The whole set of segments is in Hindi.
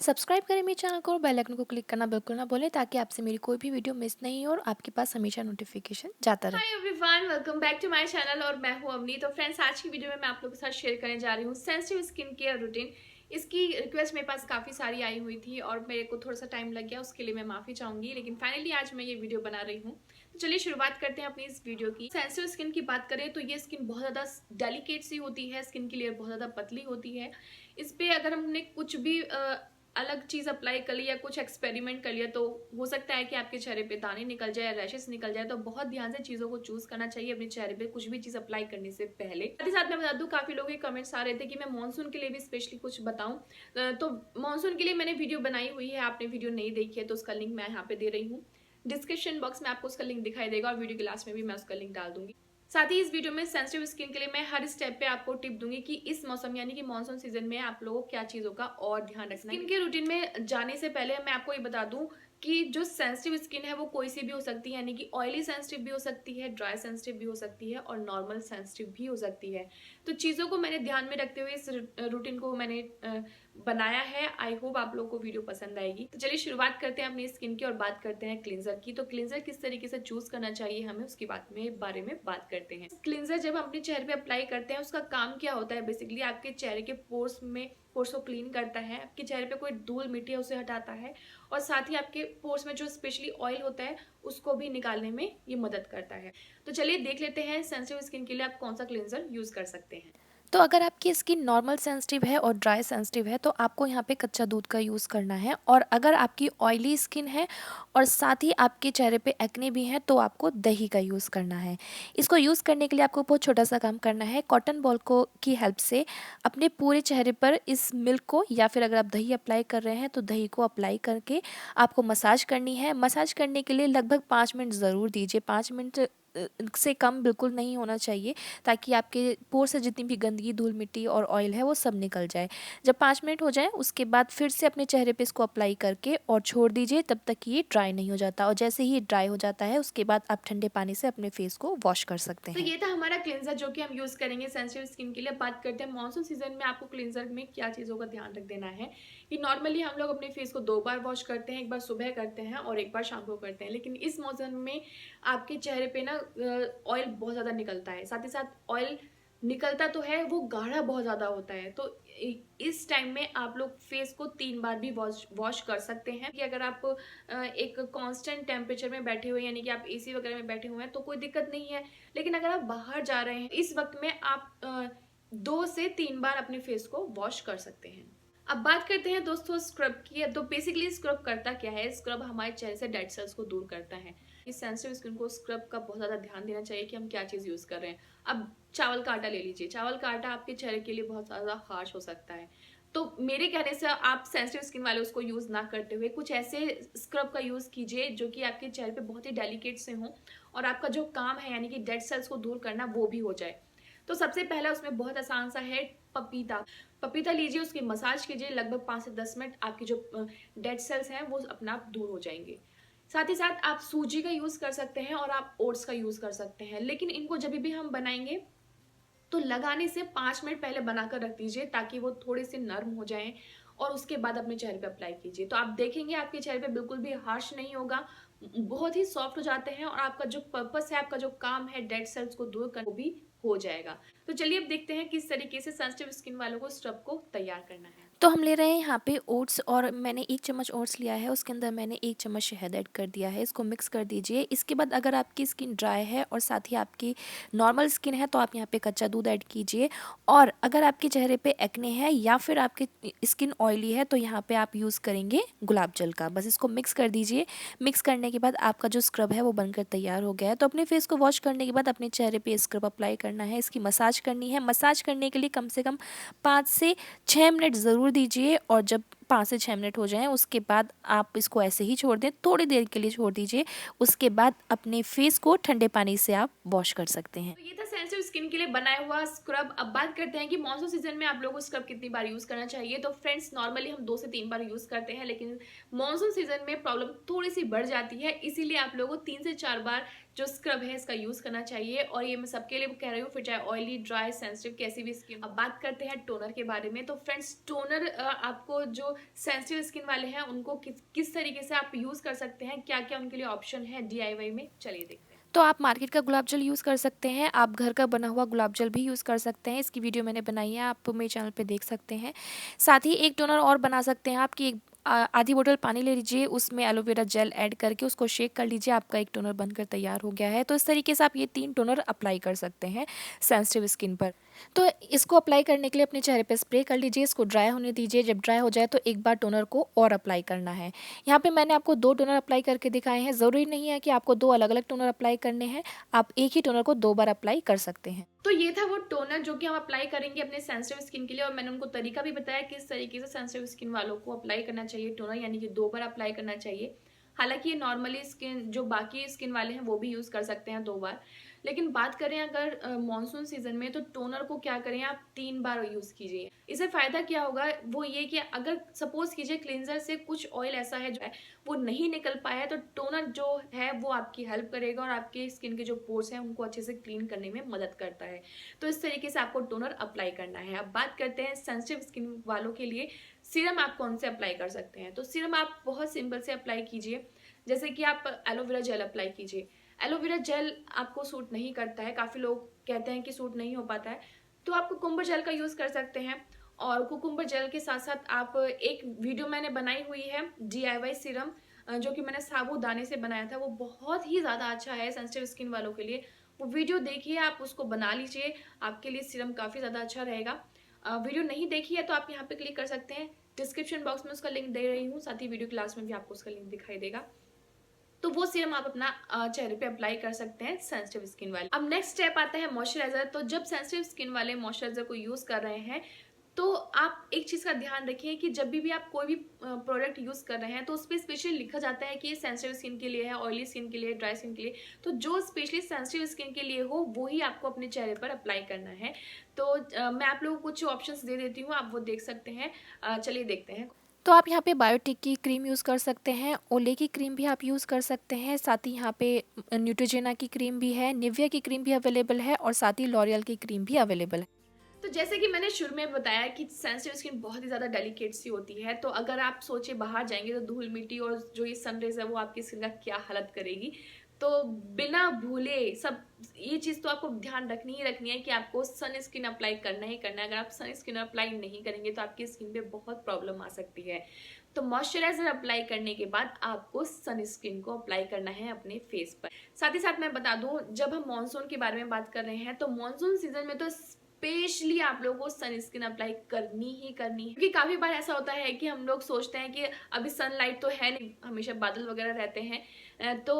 सब्सक्राइब करें मेरे चैनल को और बेल आइकन को क्लिक करना बिल्कुल ना भूलें ताकि आपसे मेरी कोई भी वीडियो मिस नहीं हो और आपके पास हमेशा नोटिफिकेशन जाता रहे। Hi everyone, welcome back to my channel और मैं हूं अवनी। तो फ्रेंड्स, आज की वीडियो में मैं आप लोगों के साथ शेयर करने जा रही हूं सेंसिटिव स्किन केयर रूटीन। इसकी रिक्वेस्ट मेरे पास काफ़ी सारी आई हुई थी और मेरे को थोड़ा सा टाइम लग गया, उसके लिए मैं माफ़ी चाहूँगी, लेकिन फाइनली आज मैं ये वीडियो बना रही हूँ। तो चलिए शुरुआत करते हैं अपनी इस वीडियो की। सेंसिटिव स्किन की बात करें तो ये स्किन बहुत ज़्यादा डेलिकेट सी होती है, स्किन की लेयर बहुत ज़्यादा पतली होती है। इस पर अगर हमने कुछ भी अलग चीज़ अप्लाई कर ली या कुछ एक्सपेरिमेंट कर लिया तो हो सकता है कि आपके चेहरे पे दाने निकल जाए या रैशेस निकल जाए। तो बहुत ध्यान से चीज़ों को चूज करना चाहिए अपने चेहरे पे कुछ भी चीज़ अप्लाई करने से पहले। साथ ही साथ मैं बता दूं, काफ़ी लोगों के कमेंट्स आ रहे थे कि मैं मानसून के लिए भी स्पेशली कुछ बताऊं। तो मानसून के लिए मैंने वीडियो बनाई हुई है, आपने वीडियो नहीं देखी है तो उसका लिंक मैं यहाँ पे दे रही हूँ। डिस्क्रिप्शन बॉक्स में आपको उसका लिंक दिखाई देगा और वीडियो के लास्ट में भी मैं उसका लिंक डाल दूंगी। साथ ही इस वीडियो में सेंसिटिव स्किन के लिए मैं हर स्टेप पे आपको टिप दूंगी कि इस मौसम यानी कि मानसून सीजन में आप लोगों को क्या चीज़ों का और ध्यान रखना है। स्किन के रूटीन में जाने से पहले मैं आपको ये बता दूं कि जो सेंसिटिव स्किन है वो कोई सी भी हो सकती है, यानी कि ऑयली सेंसिटिव भी हो सकती है, ड्राई सेंसिटिव भी हो सकती है और नॉर्मल सेंसिटिव भी हो सकती है। तो चीज़ों को मैंने ध्यान में रखते हुए इस रूटीन को मैंने बनाया है। आई होप आप लोगों को वीडियो पसंद आएगी। तो चलिए शुरुआत करते हैं अपनी स्किन की और बात करते हैं क्लिंजर की। तो क्लिंजर किस तरीके से चूज करना चाहिए हमें, उसकी बारे में बात करते हैं। क्लिंजर जब हम अपने चेहरे पे अप्लाई करते हैं उसका काम क्या होता है, बेसिकली आपके चेहरे के पोर्स को क्लीन करता है, आपके चेहरे पे कोई धूल मिट्टी है उसे हटाता है और साथ ही आपके पोर्स में जो स्पेशली ऑयल होता है उसको भी निकालने में ये मदद करता है। तो चलिए देख लेते हैं सेंसिटिव स्किन के लिए आप कौन सा क्लिंजर यूज कर सकते हैं। तो अगर आपकी स्किन नॉर्मल सेंसिटिव है और ड्राई सेंसिटिव है तो आपको यहाँ पे कच्चा दूध का यूज़ करना है, और अगर आपकी ऑयली स्किन है और साथ ही आपके चेहरे पे एक्ने भी हैं तो आपको दही का यूज़ करना है। इसको यूज़ करने के लिए आपको बहुत छोटा सा काम करना है। कॉटन बॉल को की हेल्प से अपने पूरे चेहरे पर इस मिल्क को, या फिर अगर आप दही अप्लाई कर रहे हैं तो दही को अप्लाई करके आपको मसाज करनी है। मसाज करने के लिए लगभग 5 मिनट ज़रूर दीजिए। 5 मिनट से कम बिल्कुल नहीं होना चाहिए, ताकि आपके पोर से जितनी भी गंदगी, धूल मिट्टी और ऑयल है वो सब निकल जाए। जब 5 मिनट हो जाए उसके बाद फिर से अपने चेहरे पे इसको अप्लाई करके और छोड़ दीजिए तब तक कि ये ड्राई नहीं हो जाता, और जैसे ही ड्राई हो जाता है उसके बाद आप ठंडे पानी से अपने फेस को वॉश कर सकते तो हैं। ये था हमारा क्लिंजर जो कि हम यूज करेंगे सेंसिटिव स्किन के लिए। बात करते हैं मानसून सीजन में आपको क्लिंजर में क्या चीज़ों का ध्यान रख देना है। कि नॉर्मली हम लोग अपने फेस को 2 बार वॉश करते हैं, एक बार सुबह करते हैं और एक बार शाम को करते हैं, लेकिन इस मौसम में आपके चेहरे पे ना ऑयल बहुत ज़्यादा निकलता है। साथ ही साथ ऑयल निकलता तो है, वो गाढ़ा बहुत ज़्यादा होता है। तो इस टाइम में आप लोग फेस को 3 बार भी वॉश वॉश कर सकते हैं। कि अगर आप एक कांस्टेंट टेम्परेचर में बैठे हुए, यानी कि आप एसी वगैरह में बैठे हुए हैं तो कोई दिक्कत नहीं है, लेकिन अगर आप बाहर जा रहे हैं इस वक्त में आप 2 से 3 बार अपने फेस को वॉश कर सकते हैं। अब बात करते हैं दोस्तों स्क्रब की। तो बेसिकली स्क्रब करता क्या है? स्क्रब हमारे चेहरे से डेड सेल्स को दूर करता है। इस सेंसिटिव स्किन को स्क्रब का बहुत ज़्यादा ध्यान देना चाहिए कि हम क्या चीज़ यूज़ कर रहे हैं। अब चावल का आटा ले लीजिए। चावल का आटा आपके चेहरे के लिए बहुत ज़्यादा हार्श हो सकता है, तो मेरे कहने से आप सेंसिटिव स्किन वाले उसको यूज़ ना करते हुए कुछ ऐसे स्क्रब का यूज़ कीजिए जो कि आपके चेहरे पे बहुत ही डेलिकेट से हों और आपका जो काम है यानी कि डेड सेल्स को दूर करना वो भी हो जाए। तो सबसे पहला उसमें बहुत आसान सा है, पपीता। पपीता लीजिए, उसकी मसाज कीजिए, लगभग 5 से 10 मिनट आपकी जो डेड सेल्स हैं वो अपना आप दूर हो जाएंगे। साथ ही साथ आप सूजी का यूज़ कर सकते हैं और आप ओट्स का यूज़ कर सकते हैं, लेकिन इनको जब भी हम बनाएंगे तो लगाने से 5 मिनट पहले बनाकर रख दीजिए ताकि वो थोड़े से नर्म हो जाएं और उसके बाद अपने चेहरे पे अप्लाई कीजिए। तो आप देखेंगे आपके चेहरे पे बिल्कुल भी हार्श नहीं होगा, बहुत ही सॉफ्ट हो जाते हैं और आपका जो पर्पस है, आपका जो काम है डेड सेल्स को दूर करना, वो भी हो जाएगा। तो चलिए अब देखते हैं किस तरीके से सेंसिटिव स्किन वालों को स्क्रब को तैयार करना है। तो हम ले रहे हैं यहाँ पे ओट्स, और मैंने 1 चम्मच ओट्स लिया है, उसके अंदर मैंने 1 चम्मच शहद ऐड कर दिया है। इसको मिक्स कर दीजिए। इसके बाद अगर आपकी स्किन ड्राई है और साथ ही आपकी नॉर्मल स्किन है तो आप यहाँ पे कच्चा दूध ऐड कीजिए, और अगर आपके चेहरे पे एक्ने है या फिर आपकी स्किन ऑयली है तो यहाँ पे आप यूज़ करेंगे गुलाब जल का। बस इसको मिक्स कर दीजिए। मिक्स करने के बाद आपका जो स्क्रब है वो बनकर तैयार हो गया है। तो अपने फेस को वॉश करने के बाद अपने चेहरे पे स्क्रब अप्लाई करना है, इसकी मसाज करनी है। मसाज करने के लिए कम से कम 5 से 6 मिनट ज़रूर दीजिए, और जब 5 से 6 मिनट हो जाएं उसके बाद आप इसको ऐसे ही छोड़ दें, थोड़ी देर के लिए छोड़ दीजिए। उसके बाद अपने फेस को ठंडे पानी से आप वॉश कर सकते हैं। तो ये था सेंसिटिव स्किन के लिए बनाया हुआ स्क्रब। अब बात करते हैं कि मॉनसून सीजन में आप लोगों को स्क्रब कितनी बार यूज करना चाहिए। तो फ्रेंड्स, नॉर्मली हम 2 से 3 बार यूज करते हैं, लेकिन मॉनसून सीजन में प्रॉब्लम थोड़ी सी बढ़ जाती है, इसीलिए आप लोगों को 3 से 4 बार जो स्क्रब है इसका यूज करना चाहिए। और ये मैं सबके लिए कह रही हूँ, फिर चाहे ऑयली, ड्राई, सेंसिटिव कैसी भी स्किन। अब बात करते हैं टोनर के बारे में। तो फ्रेंड्स, टोनर आपको जो सेंसिटिव स्किन वाले हैं उनको किस तरीके से आप यूज कर सकते हैं, क्या क्या उनके लिए ऑप्शन है DIY में, चलिए देखते हैं। तो आप मार्केट का गुलाब जल यूज़ कर सकते हैं, आप घर का बना हुआ गुलाब जल भी यूज़ कर सकते हैं। इसकी वीडियो मैंने बनाई है, आप मेरे चैनल पे देख सकते हैं। साथ ही एक टोनर और बना सकते हैं आप कि एक आधी बोतल पानी ले लीजिए, उसमें एलोवेरा जेल ऐड करके उसको शेक कर लीजिए, आपका एक टोनर बनकर तैयार हो गया है। तो इस तरीके से आप ये 3 टोनर अप्लाई कर सकते हैं सेंसिटिव स्किन पर। तो इसको अप्लाई करने के लिए अपने चेहरे पे स्प्रे कर लीजिए, इसको ड्राई होने दीजिए। जब ड्राई हो जाए तो एक बार टोनर को और अप्लाई करना है। यहाँ पे मैंने आपको 2 टोनर अप्लाई करके दिखाए हैं। ज़रूरी नहीं है कि आपको 2 अलग-अलग टोनर अप्लाई करने हैं, आप एक ही टोनर को 2 बार अप्लाई कर सकते हैं। तो ये था वो टोनर जो कि हम अप्लाई करेंगे अपने सेंसिटिव स्किन के लिए, और मैंने उनको तरीका भी बताया किस तरीके से सेंसिटिव स्किन वालों को अप्लाई करना चाहिए टोनर, यानी कि 2 बार अप्लाई करना चाहिए। हालांकि ये नॉर्मली स्किन जो बाकी स्किन वाले हैं वो भी यूज कर सकते हैं 2 बार, लेकिन बात करें अगर मॉनसून सीजन में, तो टोनर को क्या करें आप 3 बार यूज कीजिए। इससे फायदा क्या होगा वो ये कि अगर सपोज कीजिए क्लींजर से कुछ ऑयल ऐसा है जो है वो नहीं निकल पाया है, तो टोनर जो है वो आपकी हेल्प करेगा और आपके स्किन के जो पोर्स हैं उनको अच्छे से क्लीन करने में मदद करता है। तो इस तरीके से आपको टोनर अप्लाई करना है। अब बात करते हैं सेंसिटिव स्किन वालों के लिए सीरम आप कौन से अप्लाई कर सकते हैं। तो सीरम आप बहुत सिंपल से अप्लाई कीजिए, जैसे कि आप एलोवेरा जेल अप्लाई कीजिए। एलोवेरा जेल आपको सूट नहीं करता है, काफ़ी लोग कहते हैं कि सूट नहीं हो पाता है, तो आप कुकुम्बर जेल का यूज़ कर सकते हैं। और कुकुम्बर जेल के साथ साथ आप एक वीडियो मैंने बनाई हुई है DIY सीरम, जो कि मैंने साबूदाने से बनाया था, वो बहुत ही ज़्यादा अच्छा है सेंसिटिव स्किन वालों के लिए। वो वीडियो देखिए, आप उसको बना लीजिए, आपके लिए सीरम काफ़ी ज़्यादा अच्छा रहेगा। वीडियो नहीं देखी है तो आप यहाँ पे क्लिक कर सकते हैं, डिस्क्रिप्शन बॉक्स में उसका लिंक दे रही हूँ, साथ ही वीडियो क्लास में भी आपको उसका लिंक दिखाई देगा। तो वो सीरम आप अपना चेहरे पे अप्लाई कर सकते हैं सेंसिटिव स्किन वाले। अब नेक्स्ट स्टेप आता है मॉइस्चराइजर। तो जब सेंसिटिव स्किन वाले मॉइस्चराइजर को यूज कर रहे हैं, तो आप एक चीज का ध्यान रखिए कि जब भी आप कोई भी प्रोडक्ट यूज कर रहे हैं तो उस पर स्पेशली लिखा जाता है कि ये सेंसिटिव स्किन के लिए है, ऑयली स्किन के लिए, ड्राई स्किन के लिए। तो जो स्पेशली सेंसिटिव स्किन के लिए हो वो ही आपको अपने चेहरे पर अप्लाई करना है। तो मैं आप लोगों को कुछ ऑप्शंस दे देती हूँ, आप वो देख सकते हैं। चलिए देखते हैं। तो आप यहाँ पे बायोटिक की क्रीम यूज़ कर सकते हैं, ओले की क्रीम भी आप यूज़ कर सकते हैं, साथ ही यहाँ पे न्यूट्रोजेना की क्रीम भी है, निविया की क्रीम भी अवेलेबल है और साथ ही लॉरियल की क्रीम भी अवेलेबल है। तो जैसे कि मैंने शुरू में बताया कि सेंसिटिव स्किन बहुत ही ज़्यादा डेलिकेट सी होती है, तो अगर आप सोचे बाहर जाएंगे तो धूल मिट्टी और जो ये सनरेज है वो आपकी स्किन का क्या हालत करेगी। तो बिना भूले सब ये चीज़ तो आपको ध्यान रखनी ही रखनी है कि आपको सन स्क्रीन अप्लाई करना ही करना है। अगर आप सन स्क्रीन अप्लाई नहीं करेंगे तो आपकी स्किन पे बहुत प्रॉब्लम आ सकती है। तो मॉइस्चराइजर अप्लाई करने के बाद आपको सन स्क्रीन को अप्लाई करना है अपने फेस पर। साथ ही साथ मैं बता दूं, जब हम मानसून के बारे में बात कर रहे हैं तो मानसून सीजन में तो स्पेशली आप लोगों को सनस्क्रीन अप्लाई करनी ही करनी है, क्योंकि काफी बार ऐसा होता है कि हम लोग सोचते हैं कि अभी सनलाइट तो है नहीं, हमेशा बादल वगैरह रहते हैं, तो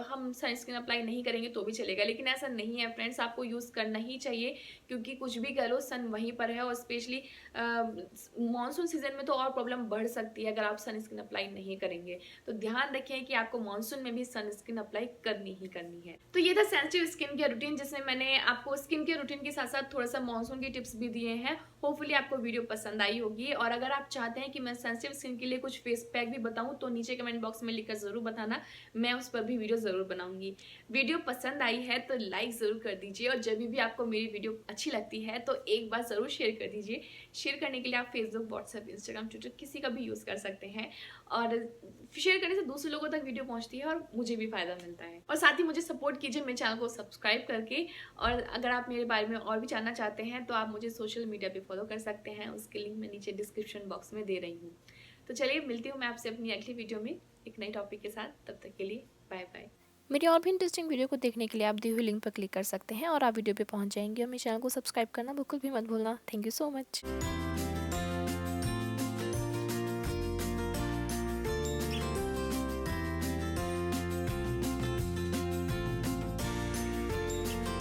हम सनस्क्रीन अप्लाई नहीं करेंगे तो भी चलेगा, लेकिन ऐसा नहीं है फ्रेंड्स, आपको यूज करना ही चाहिए। क्योंकि कुछ भी करो सन वहीं पर है, और स्पेशली मानसून सीजन में तो और प्रॉब्लम बढ़ सकती है अगर आप सनस्क्रीन अप्लाई नहीं करेंगे। तो ध्यान रखें कि आपको मानसून में भी सनस्क्रीन अप्लाई करनी ही करनी है। तो ये था सेंसिटिव स्किन केयर रूटीन, जिसमें मैंने आपको स्किन केयर रूटीन के साथ साथ थोड़ा सा मानसून की टिप्स भी दिए हैं। होपफुली आपको वीडियो पसंद आई होगी, और अगर आप चाहते हैं कि मैं सेंसिटिव स्किन के लिए कुछ फेस पैक भी बताऊं तो नीचे कमेंट बॉक्स में लिखकर जरूर बताना, मैं उस पर भी वीडियो जरूर बनाऊंगी। वीडियो पसंद आई है तो लाइक जरूर कर दीजिए, और जब भी आपको मेरी वीडियो अच्छी लगती है तो एक बार जरूर शेयर कर दीजिए। शेयर करने के लिए आप फेसबुक, व्हाट्सएप, इंस्टाग्राम, ट्विटर किसी का भी यूज़ कर सकते हैं, और शेयर करने से दूसरे लोगों तक वीडियो पहुंचती है और मुझे भी फायदा मिलता है। और साथ ही मुझे सपोर्ट कीजिए मेरे चैनल को सब्सक्राइब करके, और अगर आप मेरे बारे में और भी जानना चाहते हैं तो आप मुझे सोशल मीडिया पे फॉलो कर सकते हैं, उसके लिंक मैं नीचे डिस्क्रिप्शन बॉक्स में दे रही हूँ। तो चलिए मिलती हूँ मैं आपसे अपनी अगली वीडियो में एक नई टॉपिक के साथ, तब तक के लिए बाय बाय। मेरी और भी इंटरेस्टिंग वीडियो को देखने के लिए आप दी हुई लिंक पर क्लिक कर सकते हैं और आप वीडियो पे पहुंच जाएंगे, और मेरे चैनल को सब्सक्राइब करना बिल्कुल भी मत भूलना। Thank you so much.